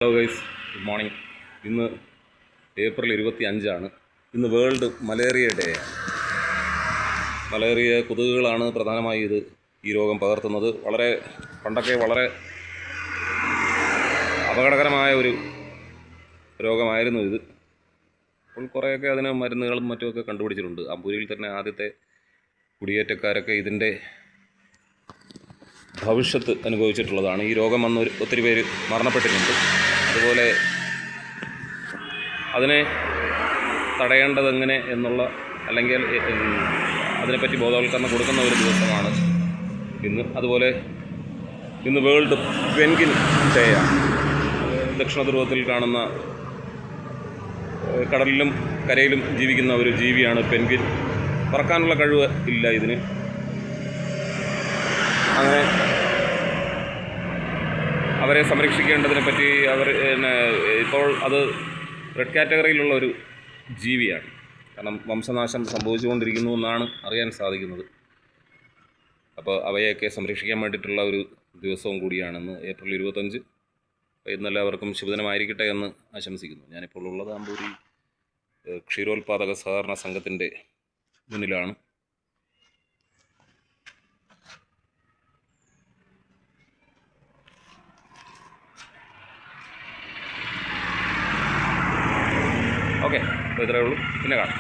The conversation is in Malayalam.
Hello guys, good morning. ഇന്ന് ഏപ്രിൽ 25 ഇന്ന് വേൾഡ് മലേറിയ ഡേ ആണ്. മലേറിയ കൊതുകുകളാണ് പ്രധാനമായി ഈ രോഗം പകർത്തുന്നത്. പണ്ടൊക്കെ വളരെ അപകടകരമായ ഒരു രോഗമായിരുന്നു ഇത്. ഇപ്പോൾ കുറേയൊക്കെ അതിന് മരുന്നുകളും മറ്റുമൊക്കെ കണ്ടുപിടിച്ചിട്ടുണ്ട്. അമ്പൂരിയിൽ തന്നെ ആദ്യത്തെ കുടിയേറ്റക്കാരൊക്കെ ഇതിൻ്റെ ഭവിഷ്യത്ത് അനുഭവിച്ചിട്ടുള്ളതാണ്. ഈ രോഗം വന്ന് ഒത്തിരി പേര് മരണപ്പെട്ടിട്ടുണ്ട്. അതുപോലെ അതിനെ തടയേണ്ടതെങ്ങനെ എന്നുള്ള അല്ലെങ്കിൽ അതിനെപ്പറ്റി ബോധവൽക്കരണം കൊടുക്കുന്ന ഒരു ദിവസമാണ് ഇന്ന്. അതുപോലെ ഇന്ന് വേൾഡ് പെൻഗ്വിൻ ഡേ ആണ്. ദക്ഷിണ ധ്രുവത്തിൽ കാണുന്ന കടലിലും കരയിലും ജീവിക്കുന്ന ഒരു ജീവിയാണ് പെൻഗ്വിൻ. പറക്കാനുള്ള കഴിവ് ഇല്ല ഇതിന്. അങ്ങനെ അവരെ സംരക്ഷിക്കേണ്ടതിനെ പറ്റി ഇപ്പോൾ അത് റെഡ് കാറ്റഗറിയിലുള്ള ഒരു ജീവിയാണ്. കാരണം വംശനാശം സംഭവിച്ചുകൊണ്ടിരിക്കുന്നു എന്നാണ് അറിയാൻ സാധിക്കുന്നത്. അപ്പോൾ അവയെയൊക്കെ സംരക്ഷിക്കാൻ വേണ്ടിയിട്ടുള്ള ഒരു ദിവസവും കൂടിയാണെന്ന് ഏപ്രിൽ 25. ഇന്നെല്ലാവർക്കും ശുഭദിനമായിരിക്കട്ടെ എന്ന് ആശംസിക്കുന്നു. ഞാനിപ്പോൾ ഉള്ളത് അമ്പൂരി ക്ഷീരോത്പാദക സഹകരണ സംഘത്തിൻ്റെ മുന്നിലാണ്. ഓക്കെ, അപ്പോൾ ഇത്രയേ ഉള്ളൂ. പിന്നെ കാണാം.